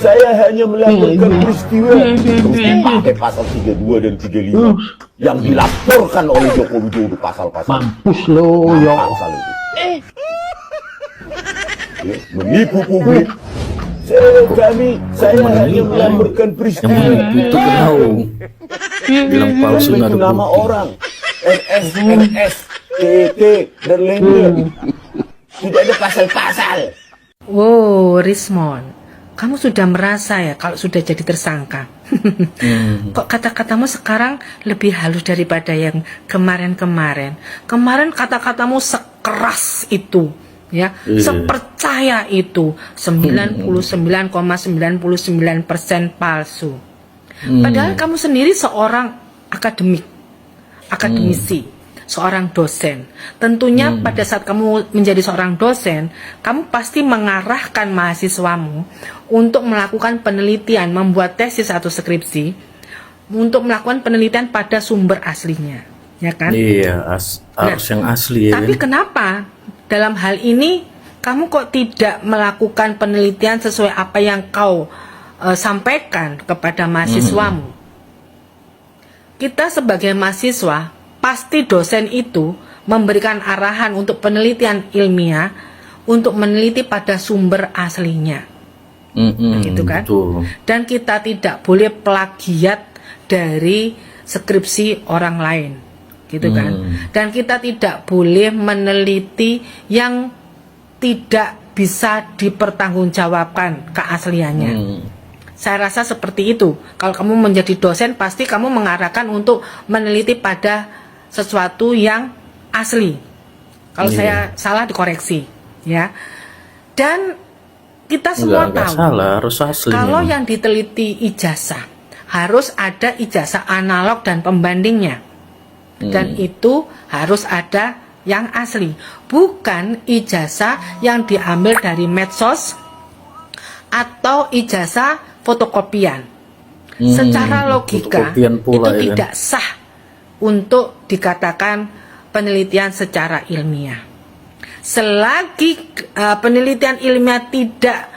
Saya hanya melaporkan peristiwa pakai pasal 32 dan 35 yang dilaporkan oleh Joko Widodo pasal-pasal. Mampus lo, yo. Pasal itu. Ya, menipu publik. Saya hanya melaporkan peristiwa. Yang itu tahu bilang palsu nggak ada Nama bukti. orang NS, TT, dan lainnya. Tidak ada pasal-pasal. Wow, Rismon, kamu sudah merasa ya kalau sudah jadi tersangka. Kok kata-katamu sekarang lebih halus daripada yang kemarin-kemarin. Kemarin kata-katamu sekeras itu, ya, sepercaya itu 99,99% palsu. Padahal kamu sendiri seorang akademisi, seorang dosen. Tentunya pada saat kamu menjadi seorang dosen, kamu pasti mengarahkan mahasiswamu untuk melakukan penelitian, membuat tesis atau skripsi, untuk melakukan penelitian pada sumber aslinya, ya kan? Iya, harus yang asli ya. Tapi Kan? kenapa dalam hal ini kamu kok tidak melakukan penelitian sesuai apa yang kau sampaikan kepada mahasiswamu? Kita sebagai mahasiswa, pasti dosen itu memberikan arahan untuk penelitian ilmiah, untuk meneliti pada sumber aslinya, gitu kan? Betul. Dan kita tidak boleh plagiat dari skripsi orang lain, gitu kan? Dan kita tidak boleh meneliti yang tidak bisa dipertanggungjawabkan keasliannya. Saya rasa seperti itu. Kalau kamu menjadi dosen, pasti kamu mengarahkan untuk meneliti pada sesuatu yang asli. Kalau saya salah dikoreksi, ya. Dan kita semua Enggak tahu salah, harus asli. kalau yang diteliti ijazah harus ada ijazah analog dan pembandingnya, dan itu harus ada yang asli, bukan ijazah yang diambil dari medsos atau ijazah fotokopian. Secara logika fotokopian pula, itu ya kan? tidak sah untuk dikatakan penelitian secara ilmiah. Selagi penelitian ilmiah tidak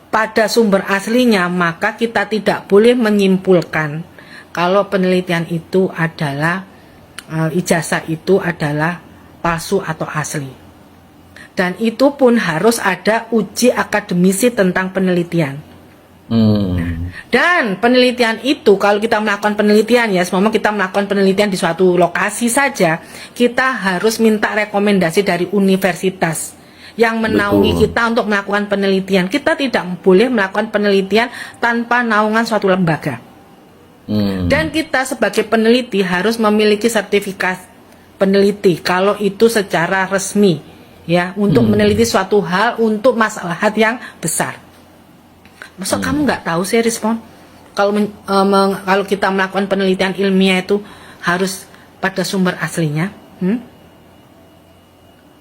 pada sumber aslinya, maka kita tidak boleh menyimpulkan kalau penelitian itu adalah ijazah itu adalah palsu atau asli. Dan itu pun harus ada uji akademisi tentang penelitian. Dan penelitian itu, kalau kita melakukan penelitian, ya semua kita melakukan penelitian di suatu lokasi saja, kita harus minta rekomendasi dari universitas yang menaungi kita untuk melakukan penelitian. Kita tidak boleh melakukan penelitian tanpa naungan suatu lembaga. Dan kita sebagai peneliti harus memiliki sertifikat peneliti kalau itu secara resmi, ya, untuk meneliti suatu hal untuk masalah yang besar. Masa kamu nggak tahu sih, Respon? Kalau kita melakukan penelitian ilmiah itu harus pada sumber aslinya.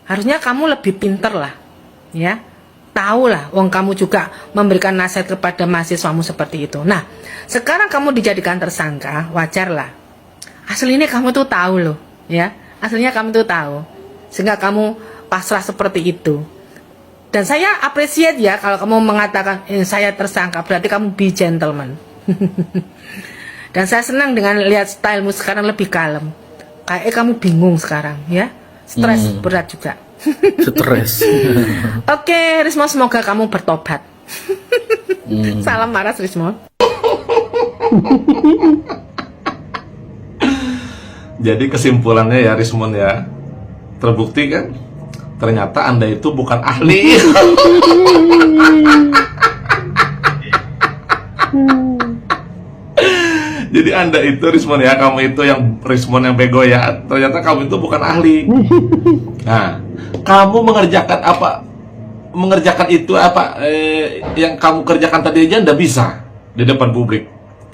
Harusnya kamu lebih pinter lah, ya. Tahu lah, wong kamu juga memberikan nasihat kepada mahasiswamu seperti itu. Nah, sekarang kamu dijadikan tersangka, wajar lah. Aslinya kamu tuh tahu loh, ya. Aslinya kamu tuh tahu, sehingga kamu pasrah seperti itu. Dan saya appreciate ya kalau kamu mengatakan saya tersangka, berarti kamu be gentleman. Dan saya senang dengan lihat stylemu sekarang lebih kalem. Kayak kamu bingung sekarang, ya, stres berat juga. Stres. Oke, Rismo, semoga kamu bertobat. Salam maras, Rismo. Jadi kesimpulannya ya, Rismon ya, terbukti kan ternyata Anda itu bukan ahli. Jadi Anda itu, Rismon ya, kamu itu yang Rismon yang bego ya, ternyata kamu itu bukan ahli. Nah, kamu mengerjakan itu apa yang kamu kerjakan tadi aja Anda bisa di depan publik,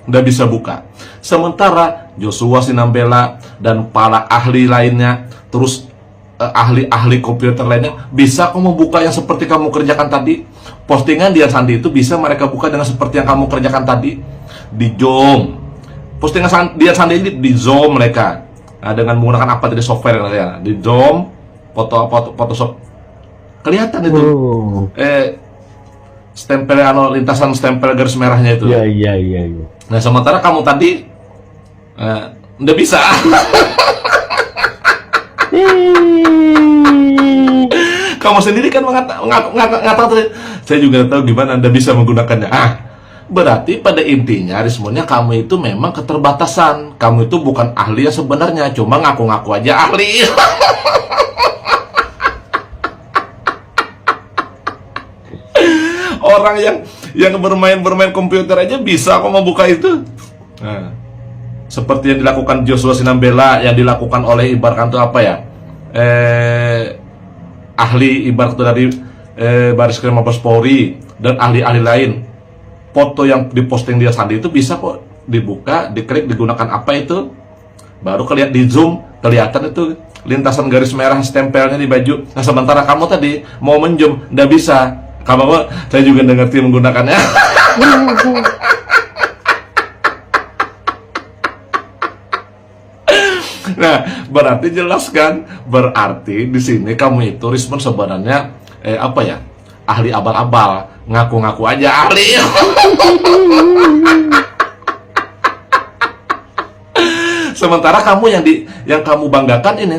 Anda bisa buka. Sementara Joshua Sinambela dan para ahli lainnya, terus ahli-ahli komputer lainnya, bisa kamu buka yang seperti kamu kerjakan tadi. Postingan Dian Sandi itu bisa mereka buka dengan seperti yang kamu kerjakan tadi, di Zoom. Postingan Dian Sandi ini di Zoom mereka, nah, dengan menggunakan apa tadi software ya, di Zoom, Photoshop, kelihatan itu stempel lintasan stempel garis merahnya itu. Iya. Nah, sementara kamu tadi nggak bisa. Kamu sendiri kan mengatakan saya juga tahu gimana Anda bisa menggunakannya. Berarti pada intinya Rismonnya kamu itu memang keterbatasan. Kamu itu bukan ahli yang sebenarnya, cuma ngaku-ngaku aja ahli. Orang yang bermain komputer aja bisa kok membuka itu. Nah, seperti yang dilakukan Joshua Sinambela, yang dilakukan oleh ibaratkan itu apa ya? Ahli ibarat dari Baris Krim Mabes Polri dan ahli-ahli lain. Foto yang diposting dia sandi itu bisa kok dibuka, diklik, digunakan apa itu, baru kelihatan di zoom, kelihatan itu lintasan garis merah stempelnya di baju. Nah, sementara kamu tadi mau menzoom, nggak bisa. Kamu saya juga nggak ngerti menggunakannya. Nah, berarti jelas kan? Berarti di sini kamu itu Rismon sebenarnya apa ya? Ahli abal-abal, ngaku-ngaku aja ahli. Sementara kamu yang kamu banggakan ini,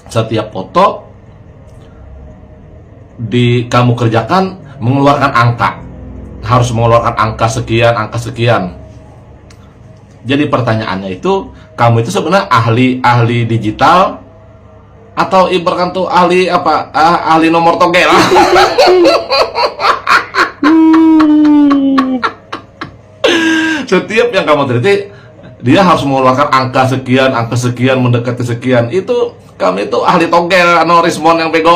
setiap foto kamu kerjakan mengeluarkan angka, harus mengeluarkan angka sekian. Jadi pertanyaannya itu, kamu itu sebenarnya ahli digital atau ibaratkan tuh ahli apa? Ahli nomor togel. Setiap yang kamu teliti, dia harus mengeluarkan angka sekian, mendekati sekian. Itu kami itu ahli togel, Rismon yang bego.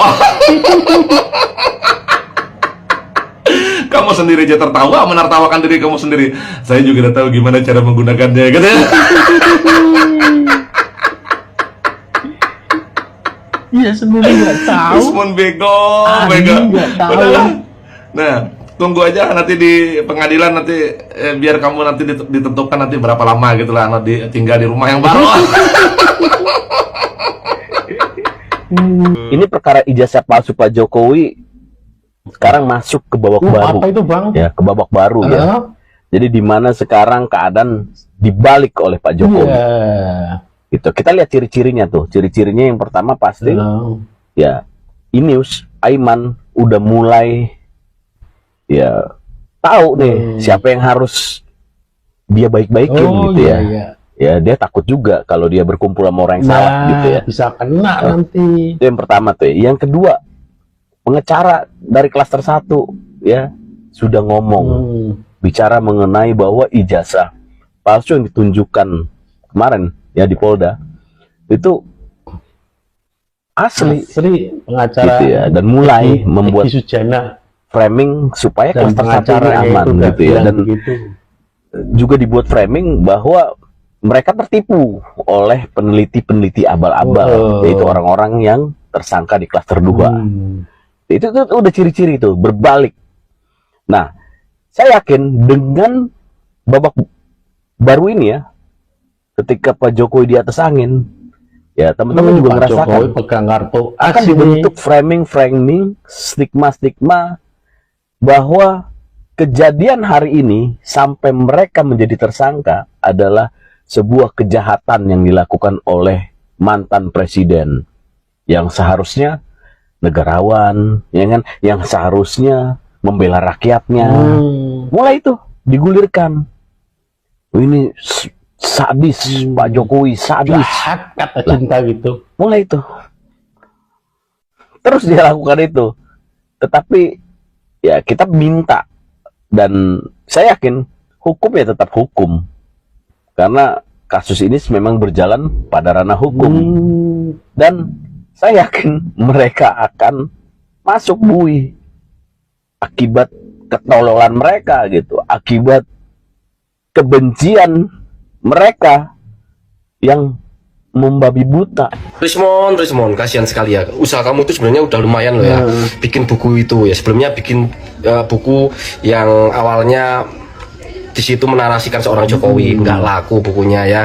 Kamu sendiri aja tertawa, menertawakan diri kamu sendiri. Saya juga udah tahu gimana cara menggunakannya, katanya. Iya, sebenarnya nggak tahu. Rismon bego. Nggak tahu. Udahlah. Nah, tunggu aja nanti di pengadilan nanti biar kamu nanti ditentukan nanti berapa lama gitu lah, nanti tinggal di rumah yang baru. Ini perkara ijazah palsu Pak Jokowi sekarang masuk ke babak baru. Apa itu, Bang? Ya, ke babak baru ya. Jadi di mana sekarang keadaan dibalik oleh Pak Jokowi. Gitu. Kita lihat ciri-cirinya tuh. Ciri-cirinya yang pertama pasti ya, Inews, Aiman udah mulai ya tahu nih siapa yang harus dia baik-baikin gitu ya. Ya, dia takut juga kalau dia berkumpul sama orang yang salah gitu ya. Bisa kena nanti. Itu yang pertama tuh. Yang kedua, pengacara dari klaster 1 ya sudah ngomong bicara mengenai bahwa ijazah palsu yang ditunjukkan kemarin ya di Polda itu asli pengacara gitu ya, dan mulai membuat Sujana framing supaya klaster 1 ini aman gitu ya, dan juga dibuat framing bahwa mereka tertipu oleh peneliti-peneliti abal-abal, yaitu orang-orang yang tersangka di klaster 2. Itu udah ciri-ciri itu berbalik. Nah, saya yakin dengan babak baru ini ya, ketika Pak Jokowi di atas angin, ya teman-teman juga merasakan pegang kartu akan dibentuk framing, stigma bahwa kejadian hari ini sampai mereka menjadi tersangka adalah sebuah kejahatan yang dilakukan oleh mantan presiden yang seharusnya negarawan, ya kan, yang seharusnya membela rakyatnya. Mulai itu digulirkan. Ini sadis, Pak Jokowi sadis, kata cinta gitu. Mulai itu. Terus dia lakukan itu. Tetapi ya kita minta, dan saya yakin hukum ya tetap hukum. Karena kasus ini memang berjalan pada ranah hukum. Dan saya yakin mereka akan masuk bui akibat ketololan mereka gitu, akibat kebencian mereka yang membabi buta. Rismon, kasihan sekali ya. Usaha kamu itu sebenarnya udah lumayan loh ya. Bikin buku itu ya. Sebelumnya bikin buku yang awalnya di situ menarasikan seorang Jokowi, nggak laku bukunya ya.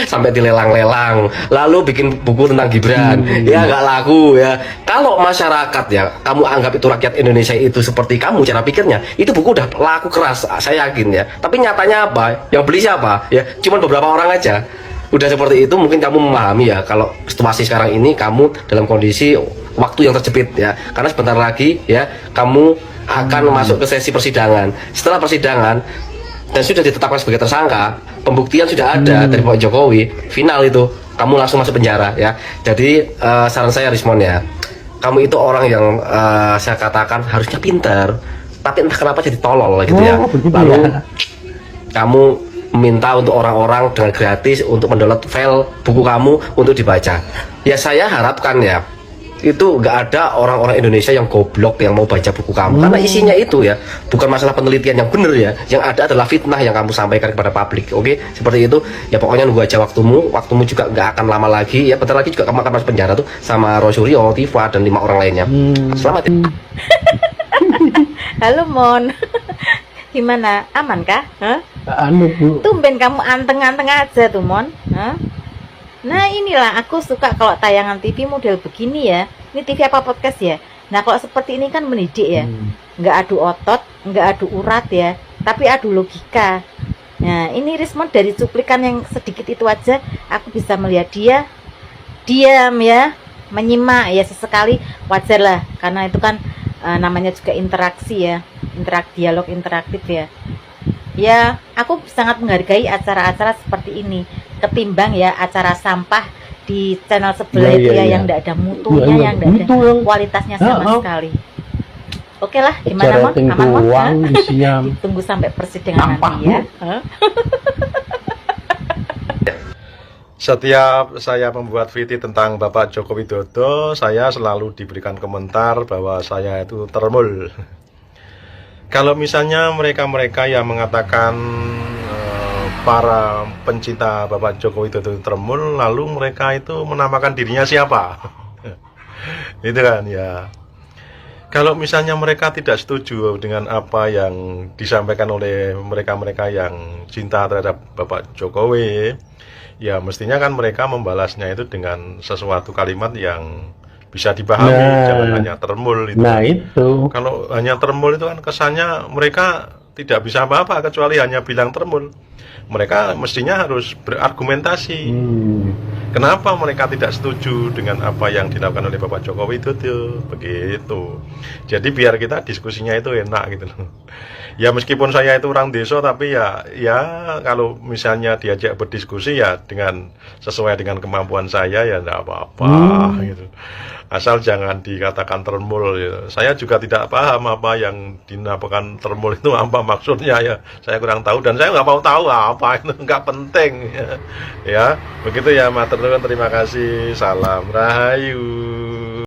Sampai dilelang-lelang. Lalu bikin buku tentang Gibran, ya nggak laku ya. Kalau masyarakat ya, kamu anggap itu rakyat Indonesia itu seperti kamu cara pikirnya, itu buku udah laku keras, saya yakin ya. Tapi nyatanya apa? Yang beli siapa? Ya, cuman beberapa orang aja. Udah seperti itu, mungkin kamu memahami ya kalau situasi sekarang ini kamu dalam kondisi waktu yang terjepit ya. Karena sebentar lagi ya kamu akan masuk ke sesi persidangan. Setelah persidangan dan sudah ditetapkan sebagai tersangka, pembuktian sudah ada dari Pak Jokowi, final itu kamu langsung masuk penjara ya. Jadi saran saya Rismon ya, kamu itu orang yang saya katakan harusnya pintar, tapi entah kenapa jadi tolol gitu ya. Lalu kamu minta untuk orang-orang dengan gratis untuk mendownload file buku kamu untuk dibaca. Ya saya harapkan ya itu nggak ada orang-orang Indonesia yang goblok yang mau baca buku kamu, karena isinya itu ya bukan masalah penelitian yang benar ya, yang ada adalah fitnah yang kamu sampaikan kepada publik. Oke, seperti itu ya. Pokoknya nunggu aja waktumu juga nggak akan lama lagi ya, bentar lagi juga kamu akan masuk penjara tuh sama Rosuryo, Tifa dan 5 orang lainnya. Selamat ya. Halo Mon, gimana? Aman kah? Hah? Anu Bu, Tumben kamu anteng-anteng aja tuh Mon. Hah? Nah inilah aku suka kalau tayangan TV model begini ya. Ini TV apa podcast ya? Nah kalau seperti ini kan mendidik ya. Nggak adu otot, nggak adu urat ya, tapi adu logika. Nah ini Rismon dari cuplikan yang sedikit itu aja aku bisa melihat dia diam ya, menyimak ya, sesekali wajar lah, karena itu kan namanya juga interaksi ya, dialog interaktif ya. Ya, aku sangat menghargai acara-acara seperti ini ketimbang ya acara sampah di channel sebelah itu ya, yang tidak ada mutunya, yang tidak ada kualitasnya sama sekali. Oke lah, gimana Mon? Aman Mon? Tunggu sampai persidangan nanti ya. Setiap saya membuat VT tentang Bapak Joko Widodo, saya selalu diberikan komentar bahwa saya itu termul. Kalau misalnya mereka-mereka yang mengatakan para pencinta Bapak Joko Widodo termul, lalu mereka itu menamakan dirinya siapa? Itu kan ya. Kalau misalnya mereka tidak setuju dengan apa yang disampaikan oleh mereka-mereka yang cinta terhadap Bapak Jokowi, ya mestinya kan mereka membalasnya itu dengan sesuatu kalimat yang bisa dipahami, jangan hanya termul itu. Nah itu. Kalau hanya termul itu kan kesannya mereka tidak bisa apa-apa kecuali hanya bilang termul. Mereka mestinya harus berargumentasi. Kenapa mereka tidak setuju dengan apa yang dilakukan oleh Bapak Jokowi itu begitu. Jadi biar kita diskusinya itu enak gitu loh. Ya meskipun saya itu orang desa, tapi ya kalau misalnya diajak berdiskusi ya dengan sesuai dengan kemampuan saya ya enggak apa-apa gitu. Asal jangan dikatakan termul ya. Saya juga tidak paham apa yang dinamakan termul itu apa maksudnya ya. Saya kurang tahu dan saya nggak mau tahu apa itu, nggak penting ya. Begitu ya, matur nuwun, terima kasih, salam rahayu.